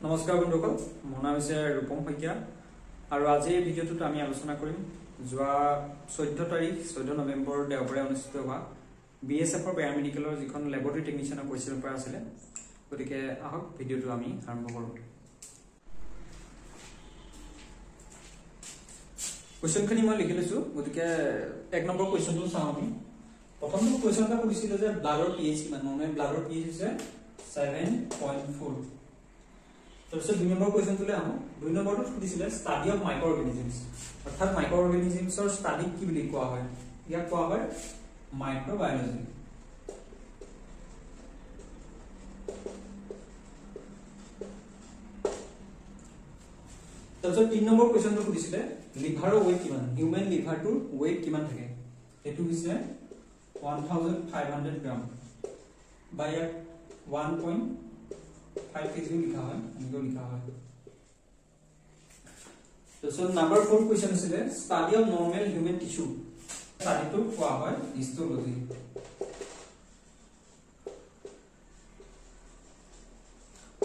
নমস্কাৰ বন্ধুসকল, মোৰ নাম হৈছে ৰূপম শইকীয়া আৰু আজি এই ভিডিঅ'টোত আমি আলোচনা কৰিম যোৱা 14 নৱেম্বৰ দেওবাৰে অনুষ্ঠিত হোৱা বিএছএফৰ পেৰামেডিকেলৰ যিখন লেবৰেটৰী টেকনিচিয়ানৰ পৰীক্ষাৰ পৰা আছিলে। গতিকে আহক ভিডিঅ'টো আমি আৰম্ভ কৰোঁ। কোৱেশ্যনখিনি মই লিখি লৈছোঁ। গতিকে 1 নম্বৰ কোৱেশ্যনটো চাওঁ আমি। প্ৰথমটো কোৱেশ্যন এটা কৰিছিলে যে ব্লাডৰ পিএইচ কিমান। মানে ব্লাডৰ পিএইচ হৈছে 7.4। তাৰপিছত 2 নম্বৰ কোৱেশ্যনটোলৈ আহোঁ। 2 নম্বৰটোত সুধিছিলে ষ্টাডি অফ মাইক্ৰ অৰ্গেনিজমছ, অৰ্থাৎ মাইক্ৰ অৰ্গেনিজমছৰ ষ্টাডিক কি বুলি কোৱা হয়। ইয়াক কোৱা হয় মাইক্ৰ'বায়'লজি। তাৰপিছত 3 নম্বৰ কুৱেশ্যনটো সুধিছিলে লিভাৰৰ ৱেইট কিমান, হিউমেন লিভাৰটোৰ ৱেইট কিমান থাকে। সেইটো হৈছে 1500 গ্ৰাম বা ইয়াক 1.5 কেজি লিখা হয়, এনেকৈ লিখা হয়। তাৰপিছত নম্বৰ 4 কুৱেশ্যন আছিলে study of normal human tissue, ষ্টাডিটো কোৱা হয় হিষ্টলজি।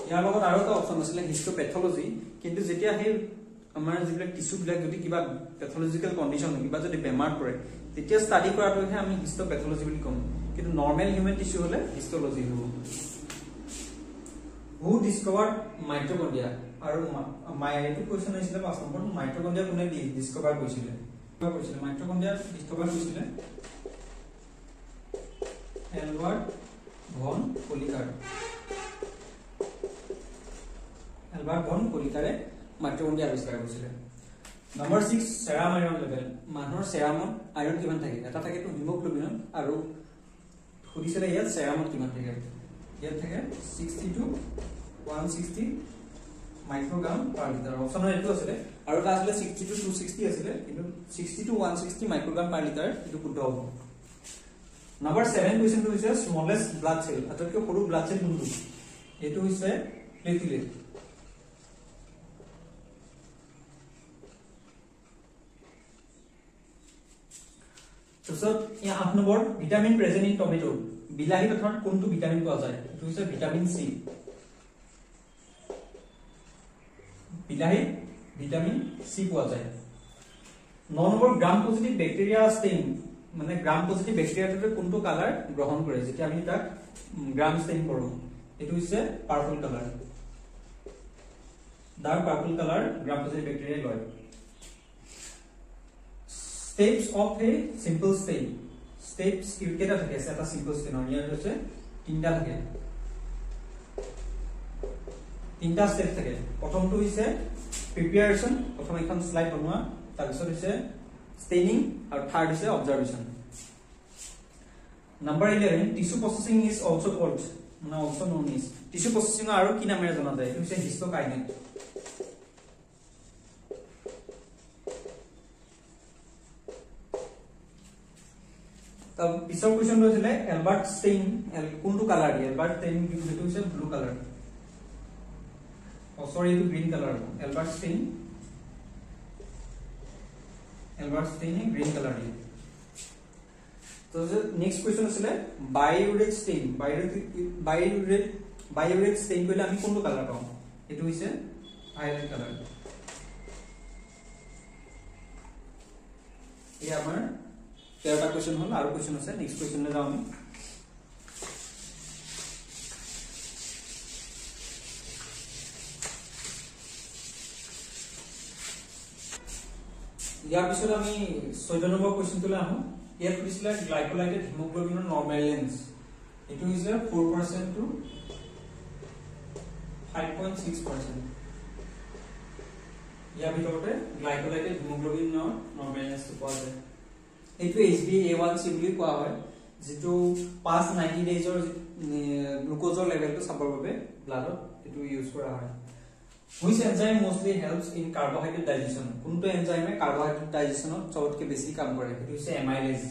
ইয়াৰ লগত আৰু এটা অপচন আছিলে হিষ্টপেথলজি, কিন্তু যেতিয়া সেই আমাৰ যিবিলাক টিস্যুবিলাক যদি কিবা পেথলজিকেল কণ্ডিশ্যন কিবা যদি বেমাৰ পৰে তেতিয়া ষ্টাডি কৰাটোহে আমি হিষ্টপেথলজি বুলি ক'ম, কিন্তু নৰ্মেল হিউমেন টিস্যু হ'লে হিষ্টলজি হ'ব। Who discovered mitochondria? আৰু এইটো কোৱেশ্যন আহিছিলে 5 নম্বৰ, মাইটকন্ড্ৰিয়া কোনে ডিস্কভাৰ কৰিছিলে। মাইটকন্ড্ৰিয়া ডিস্কভাৰ কৰিছিলে এলবাৰ্ট ভন কলিকাৰ। এলবাৰ্ট ভন কলিকাৰে মাইটকন্ড্ৰিয়া আৱিষ্কাৰ কৰিছিলে। নম্বৰ 6 সেৰাম আইৰণ লেভেল, মানুহৰ সেৰামত আইৰণ কিমান থাকে। এটা থাকেতো হিমোগ্লোবিনত আৰু সুধিছিলে ইয়াত সেৰামত কিমান থাকে। ইয়াত থাকে 60 to 160 মাইক্ৰগ্ৰাম পাৰ লিটাৰ। অপচনৰ এইটো আছিলে আৰু এটা আছিলে 60 to 260 আছিলে, কিন্তু 60 to 160 মাইক্ৰগ্ৰাম পাৰ লিটাৰ এইটো শুদ্ধ হ'ব। নম্বৰ 7 কুৱেশ্যনটো হৈছে স্মলেষ্ট ব্লাড চেল, আটাইতকৈ সৰু ব্লাড চেল কোনটো। এইটো হৈছে প্লেটলেট। তাৰপিছত 8 number vitamin present in tomato, বিলাহী পথাৰত কোনটো ভিটামিন পোৱা যায়। এইটো হৈছে ভিটামিন চি। বিলাহী ভিটামিন চি পোৱা যায়। 9 নম্বৰ গ্ৰাম পজিটিভ বেক্টেৰিয়া ষ্টেইন, মানে গ্ৰাম পজিটিভ বেক্টেৰিয়াটোৱে কোনটো কালাৰ গ্ৰহণ কৰে যেতিয়া আমি তাক গ্ৰাম ষ্টেইন কৰোঁ। এইটো হৈছে purple colour, dark purple colour Gram positive বেক্টেৰিয়াই লয়। Steps of a simple stain, steps কেইটা থাকে এটা সিম্পল ষ্টেইনৰ। ইয়াত হৈছে 3টা থাকে, 3টা স্টেপ থাকে। প্ৰথমটো হৈছে প্ৰিপাৰেচন, প্ৰথম এখন স্লাইড বনোৱা, তাৰপিছত হৈছে ষ্টেইনিং আৰু থাৰ্ড হৈছে observation. Number 11 tissue processing is also called, মানে also known as. Tissue processing আৰু কি নামেৰে জনা যায়। এইটো হৈছে হিষ্টোকাইনেট। পিছৰ কুৱেশ্যনটো আছিলে এলবাৰ্ট ষ্টেইন কোনটো কালাৰ দিয়ে। এলবাৰ্ট ষ্টেইন সেইটো হৈছে ব্লু কালাৰ, সৰি এইটো গ্ৰীণ কালাৰ হ'ব। এলবাৰ্ট ষ্টেইনে গ্ৰীণ কালাৰ দিয়ে। তো নেক্সট কুৱেশ্যন আছিলে বায়োৰেট ষ্টেইন, বায়োৰেট ষ্টেইন কৰিলে আমি কোনটো কালাৰ পাওঁ। এইটো হৈছে ভায়োলেট কালাৰ। এই আমাৰ 13টা কুৱেশ্যন হ'ল, আৰু কুৱেশ্যন আছে। নেক্সট কুৱেশ্যনলৈ যাওঁ আমি। ইয়াৰ পিছত আমি 14 নম্বৰ কুৱেশ্যনটোলৈ আহোঁ। ইয়াত সুধিছিলে গ্লাইকোলাইটেড হিমোগ্লোবিনৰ নৰ্মেল ৰেঞ্জ। এইটো হৈছে 4% to 5.6%। ইয়াৰ ভিতৰতে গ্লাইকোলাইটেড হিমোগ্লোবিনৰ নৰ্মেল ৰেঞ্জটো পোৱা যায়। এইটো HbA1c বুলি কোৱা হয়, যিটো past 90 ডেজৰ গ্লুকোজৰ লেভেলটো চাবৰ বাবে ব্লাডত এইটো ইউজ কৰা হয়। Which enzyme mostly helps in carbohydrate digestion? কোনটো এনজাইমে কাৰ্বোহাইড্ৰেট ডাইজেশনত সবতকৈ বেছি কাম কৰে। এইটো হৈছে amylase.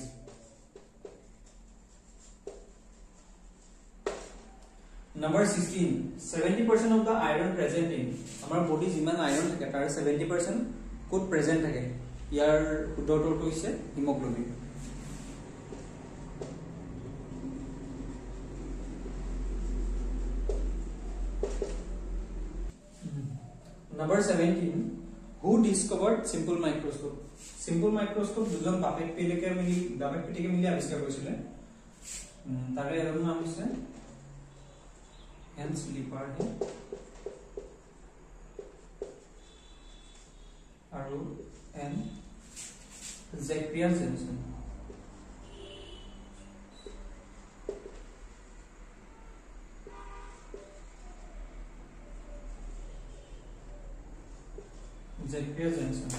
Number 16 70% of the iron present in, আমাৰ বডি যিমান আইৰণ থাকে তাৰ 70% কোড প্ৰেজেন্ট থাকে। ইয়াৰ শুদ্ধটো হৈছে haemoglobin. Number 17, who discovered simple microscope? Simple microscope দুজন বাপেক পিতেকে মিলি আৱিষ্কাৰ কৰিছিলে। তাৰে এজন নাম আছে হেন্স লিপাৰহে আৰু এন Zacharias Janssen. Zacharias Janssen.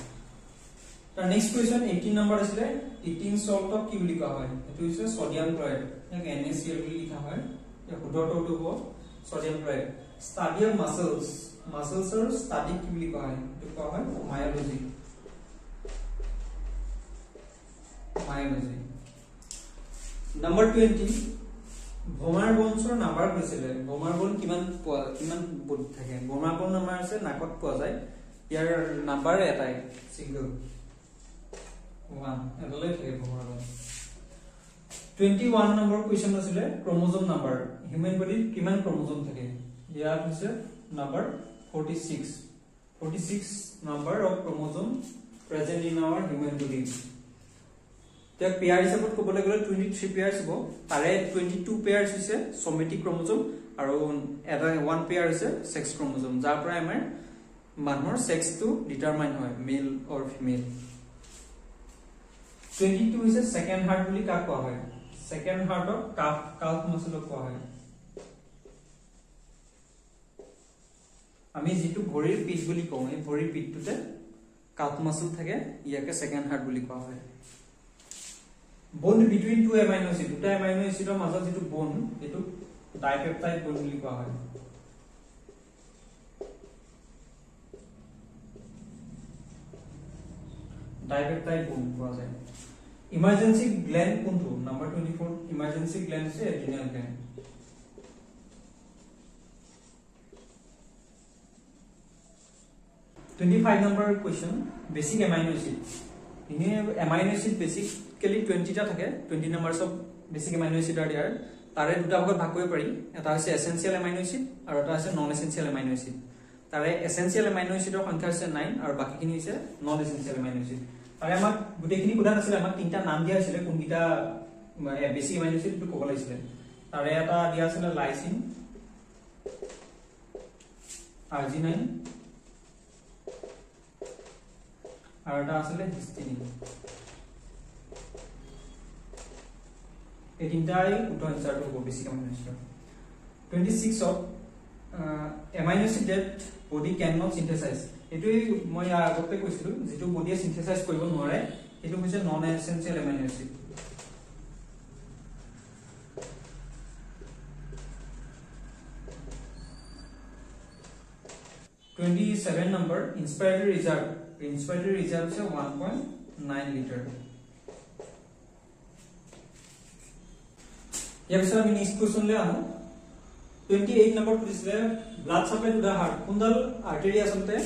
The next question 18 number আসলে eating salt of কি বুলি কোৱা হয়? এটো হৈছে সোডিয়াম ক্লোৰাইড, এক NaCl বুলি লিখা হয়। এ শুদ্ধটো হ'ব sodium chloride. Study of muscles or study কি বুলি কোৱা হয়? এটো কোৱা হয় myology। Number 20, ভোমাৰ বনছৰ নাম্বাৰ কৈছিলে। ভোমাৰ বন কিমান বুট থাকে? ভোমাৰ বন নাম্বাৰ আছে নাকত পোৱা যায়। ইয়াৰ নাম্বাৰ এটাই সিঙ্গল 1 এটালৈ থাকে ভোমাৰ বন। 21 নম্বৰ কোৱেশ্চন আছিল ক্ৰোমোজোম নাম্বাৰ। হিউম্যান বডিত কিমান ক্ৰোমোজোম থাকে? ইয়াত হৈছে number 46 number of chromosome present in our human body. তে পেয়াৰ হিচাপত ক'বলৈ গ'লে 23 পেয়াৰছ হ'ব। তাৰে 22 পেয়াৰছ হৈছে সোমেটিক ক্ৰোমোজোম আৰু এটা 1 পেয়াৰ হৈছে সেক্স ক্ৰোমোজোম, যাৰ পৰা আমাৰ মানুহৰ সেক্সটো ডিটাৰমাইন হয় মেল অৰ ফিমেল। 22 হৈছে সেকেন্ড হাৰ্ট বুলি কাক কোৱা হয়? সেকেন্ড হাৰ্টক কাল্ফ মাসলক কোৱা হয়। আমি যেটো ভৰিৰ পিঠ বুলি কওঁ, এই ভৰিৰ পিঠটোতে কাল্ফ মাসল থাকে, ইয়াকে সেকেন্ড হাৰ্ট বুলি কোৱা হয়। Bond between two amino acid, দুটা এমাইনো এসিডৰ মাজত যেটো বন্ড এটো ডাইপেপটাইড বন্ড বুলি কোৱা হয়। ডাইপেপটাইড বন্ড কোৱা যায়। ইমার্জেন্সি গ্ল্যান্ড কোনটো? নাম্বার 24 ইমার্জেন্সি গ্ল্যান্ড আছে এড্রিনাল gland. 25 number question, basic amino acid. ইনে amino acid basically 20 টা থাকে। 20 numbers of basic amino acid are there. তাৰে দুটা ভাগত ভাগ কৰিব পাৰি। এটা হৈছে essential amino acid আৰু এটা হৈছে non essential amino acid। তাৰে essential amino acidৰ সংখ্যা হৈছে 9 আৰু বাকিখিনি হৈছে non essential amino acid। তাৰে আমাক গুটেখিনি কোডা আছিল, আমাক তিনটা নাম দিয়া আছিল কোনকিটা বেসিক amino acid টু ক'ব লাগিছিল। তাৰে এটা দিয়া আছিল লাইসিন, আৰ্জিনাইন আৰু এটা আছিল হিস্টিডিন। এই তিনটাই উত্তৰ আনসাৰটো হ'ব basic amino acid। 26 of amino acid that body cannot synthesize, এটোই মই আগতে কৈছিলো যেটো বডিয়ে সিনথেসাইজ কৰিব নোৱাৰে, এটো হৈছে non essential amino acid। number inspiratory reserve is 1.9 liter। ইয়াৰ পিছত আমি নেক্সট কোৱেশ্চন লৈ আহো। 28 নম্বৰ কৰিছিলে blood supply to the heart. কোনডাল আৰ্টাৰি আচলতে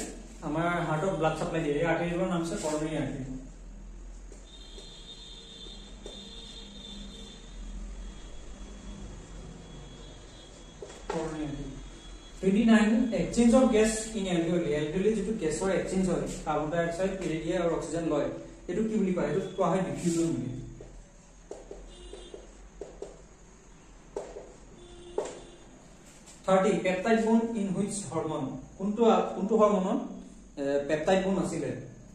আমাৰ হাৰ্টক ব্লাড সাপ্লাই দিয়ে? এই আৰ্টাৰিৰ নাম আছে কৰনিয়া আৰ্টাৰি। কৰনিয়া আৰ্টাৰি। 29 exchange of gas in alveoli। alveoli যেটো গেছৰ এক্সচেঞ্জ হয়, কাৰ্বন ডাই অক্সাইড এৰি দিয়ে আৰু অক্সিজেন লয়, এটো কি বুলি কয়? এটো কোৱা হয় ডিফিউজন বুলি। 30 peptide bond in which hormone. কোনটো হৰমোনত পেপটাইড বন্ড আছিল?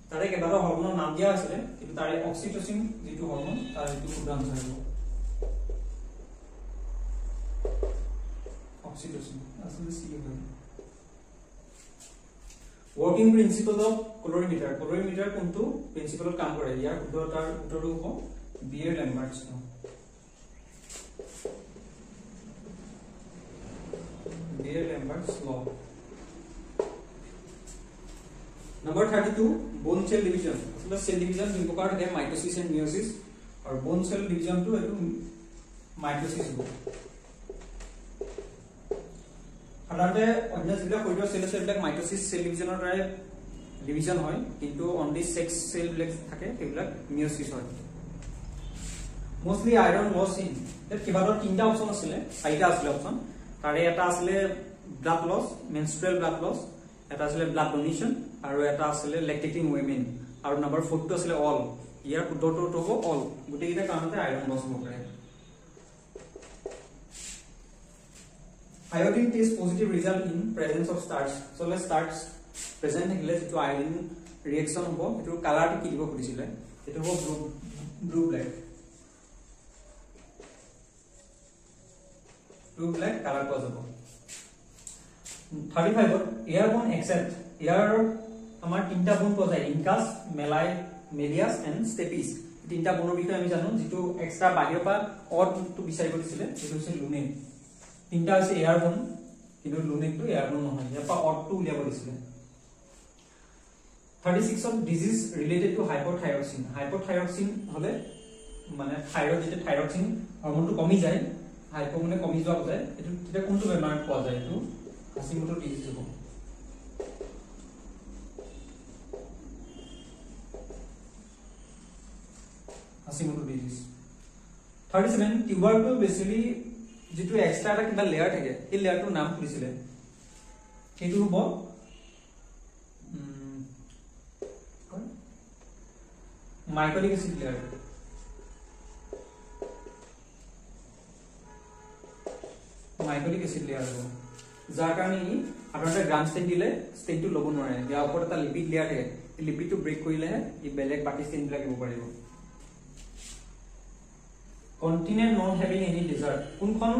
তাৰে কেইবাটা হৰমোনৰ নাম দিয়া আছিল, কিন্তু তাৰে অক্সিটোসিন যেটো হৰমোন তাৰ যেটো শুদ্ধ আনসাৰ হ'ব oxytocin আসলে সি হবে। Working principle of colorimeter. Colorimeter কোনটো প্ৰিন্সিপলত কাম কৰে? ইয়াৰ শুদ্ধতাৰ উত্তৰটো হ'ব বিয়েৰ-ল্যাম্বাৰ্টছ ল। বিয়েৰ-ল্যাম্বাৰ্টছ ল। Number 32 bone cell division। আসলে সেল ডিভিজন দুই প্ৰকাৰ থাকে, মাইটোসিস এন্ড মিয়োসিস, আৰু bone cell division টো এটো মাইটোসিস হ'ব। সাধাৰণতে অন্য যিবিলাক শৰীৰৰ সেল আছে এইবিলাক মাইটোসিস সেল ডিভিজনৰ দ্বাৰা ডিভিজন হয়, কিন্তু অনলি সেক্স সেল বিলাক থাকে সেইবিলাক মিয়োসিস হয়। মোস্টলি আয়ৰন লস ইন, কিবাৰৰ তিনটা অপচন আছিল, চাৰিটা আছিল অপচন। তাৰে এটা আছিল ব্লাড লস, মেনস্ট্ৰুৱেল ব্লাড লস, এটা আছিল ব্লাড ডোনেশ্যন আৰু এটা আছিল লেক্টেটিং উইমেন আৰু নম্বৰ 4 টো আছিল অল ইয়াৰ উত্তৰটো হ'ব অল গোটেই কিটা কাৰণতে আইৰন লছ হ'ব পাৰে iodine test positive result in presence of starch so let's start present থাকিলে যেটো আয়োডিন ৰিঅ্যাকশন হ'ব এটো কালাৰটো কি দিব খুদিছিলে এটো হ'ব ব্লু ব্ল্যাক কালাৰ পোৱা যাব 35 ত এয়াৰবোন এক্সেপ্ট এয়াৰ আমাৰ তিনটা বন পোৱা যায় ইনকাস মেলিয়াস এন্ড স্টেপিস তিনটা বনৰ বিষয়ে আমি জানো যেটো এক্সট্ৰা বাহিৰৰ পৰা অডটো বিচাৰিব দিছিলে যেটো হৈছে লুনেন তিনটা আছে এয়াৰবোন কিন্তু লুনেনটো এয়াৰবোন নহয় ইয়াৰ পৰা অডটো উলিয়াব দিছিলে 36 of disease related to hypothyroxine হলে মানে থাইরয়েড যেটা থাইরক্সিন হরমোনটো কমি যায় হাইপো মানে কমি যোৱা যায় এটো তেতিয়া কোনটো বেমাৰ পোৱা যায় এটো হাসিমোটো ডিজিজ হ'ব হাসিমোটো ডিজিজ 37 টিউবাৰকুল বেসিলি যেটো এক্সট্ৰা এটা কিবা লেয়াৰ থাকে এই লেয়াৰটোৰ নাম খুলিছিলে সেইটো হ'ব মাইকলিক এসিড লেয়াৰ হ'ব যাৰ কাৰণে আপোনালোকে গ্ৰাম ষ্টেন দিলে ষ্টেনটো ল'ব নোৱাৰে ইয়াৰ ওপৰত এটা লিপিড লেয়াৰ থাকে এই লিপিডটো ব্ৰেক কৰিলেহে ই বেলেগ বাকি ষ্টেন বিলাক দিব পাৰিব continent not having any desert কোনখন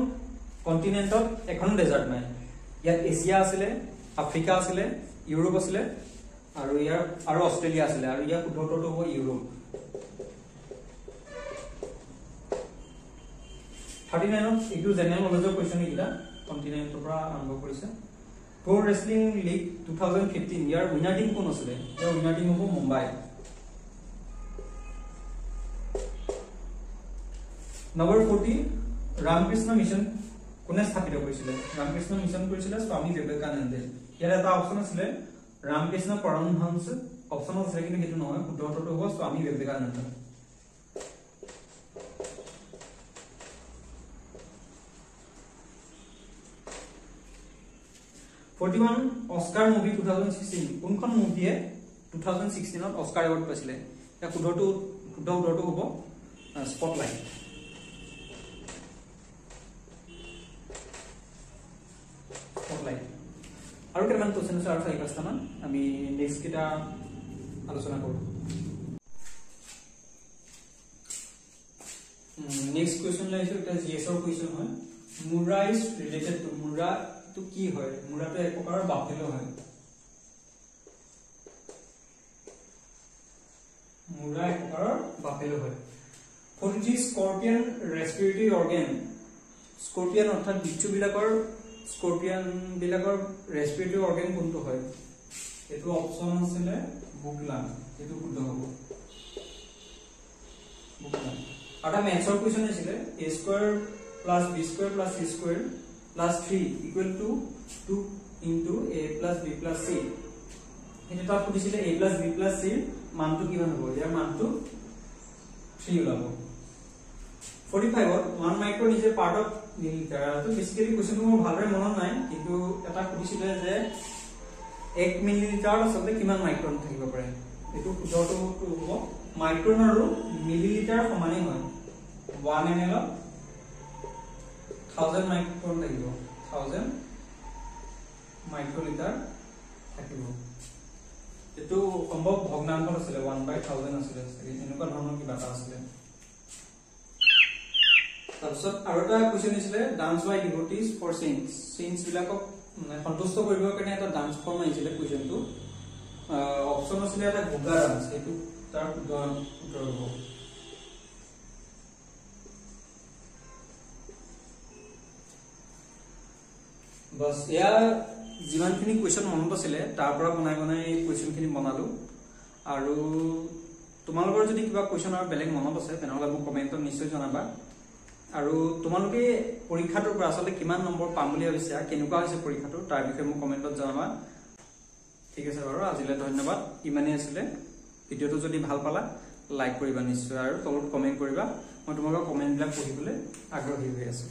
কন্টিনেন্টত এখন ডেজাৰ্ট নাই ইয়াত এছিয়া আছিলে আফ্ৰিকা আছিলে ইউৰোপ আছিলে আৰু অষ্ট্ৰেলিয়া আছিলে আৰু ইয়াৰ উত্তৰটো হ'ব ইউৰোপ 39 একটু জেনাৰেল নলেজৰ কোৱেশ্চন ইলা কন্টিনেন্টৰ পৰা আৰম্ভ কৰিছে প্ৰো ৰেসলিং লীগ 2015 ইয়াৰ উইনাৰ টিম কোন আছিল ইয়াৰ উইনাৰ টিম হ'ব মুম্বাই নম্বৰ 40 ৰামকৃষ্ণ মিছন কোনে স্থাপিত কৰিছিল ৰামকৃষ্ণ মিছন কৰিছিল স্বামী বিবেকানন্দে ইয়াৰ এটা অপচন আছিল ৰামকৃষ্ণ পৰমহংস অপচন আছে কিন্তু হেতু নহয় উত্তৰটো হ'ব স্বামী বিবেকানন্দ 41 অস্কাৰ মুভি 2016 কোনখন মুভিয়ে 2016 ত অস্কাৰ এৱাৰ্ড পাইছিলে এটা শুদ্ধ উত্তৰটো হ'ব স্পটলাইট আৰু কেইটামান কোৱেশ্চন আছে আৰু 5টা মান আমি নেক্সট কিটা আলোচনা কৰো নেক্সট কোৱেশ্চন লাইছো এটা জিএস ৰ কোৱেশ্চন হয় মুৰা ইজ ৰিলেটেড টু মুৰা তো কি হয় মুৰাটো এক প্ৰকাৰৰ বাফেলো হয় মুৰা এক প্ৰকাৰৰ বাফেলো হয় 43 স্কৰপিয়ন ৰেসপিৰেটৰি অৰ্গান স্কৰপিয়ন অৰ্থাৎ বিচ্ছু বিলাকৰ স্কৰপিয়ন বিলাকৰ ৰেসপিৰেটৰি অৰ্গান কোনটো হয় এটো অপচন আছিল বুকলাম এটো শুদ্ধ হ'ব বুকলাম আটা মেথছৰ কোৱেশ্চন আছিল a square plus b square plus c square plus 3 equal to 2 into a plus b plus c এটা খুদিছিলে a plus b plus c মানটো কিমান হ'ব ইয়াৰ মানটো 3 ওলাব 45 ত 1 Micron is a part of millilitre তো বেসিক্যালি কোৱেশ্চনটো মোৰ ভালৰে মনত নাই কিন্তু এটা খুদিছিলে যে 1 মিলিলিটাৰ আসলে কিমান মাইক্ৰন থাকিব পাৰে এটো উত্তৰটো হ'ব মাইক্ৰন আৰু মিলিলিটাৰ সমানেই হয় 1 ml 1000 মাইক্ৰন থাকিব 1000 মাইক্ৰলিটাৰ থাকিব এটো সম্ভৱ ভগ্নাংশ আছিল 1/1000 আছিল এনেকুৱা ধৰণৰ কিবা এটা আছিল তাৰপিছত আৰু এটা কোৱেশ্চন আছিল dance by devotees for saints বিলাকক সন্তুষ্ট কৰিবৰ কাৰণে এটা ডান্স ফৰ্ম আহিছিল কোৱেশ্চনটো অপচন আছিল এটা গোগা ডান্স এটো তাৰ উত্তৰ হ'ব बस या जिमानखिनि क्वेश्चन মনত আছিলে তাৰ পৰা বনাই क्वेश्चनखिनि বনালো আৰু তোমালোকৰ যদি কিবা क्वेश्चन আৰু বেলেগ মনত আছে তেনেহলে মোক কমেন্টত নিশ্চয় জনাবা আৰু তোমালোকে পৰীক্ষাটোৰ পৰা আসলে কিমান নম্বৰ পাম বুলি ভাবিছা কেনেকুৱা হৈছে পৰীক্ষাটো তাৰ বিষয়ে মোক কমেন্টত জনাবা ঠিক আছে বাৰু আজিলৈ ধন্যবাদ ইমানে আছিল ভিডিওটো যদি ভাল পালা লাইক কৰিবা নিশ্চয় আৰু তলত কমেন্ট কৰিবা মই তোমালোকৰ কমেন্টবিলাক পঢ়িবলৈ আগ্ৰহী হৈ আছো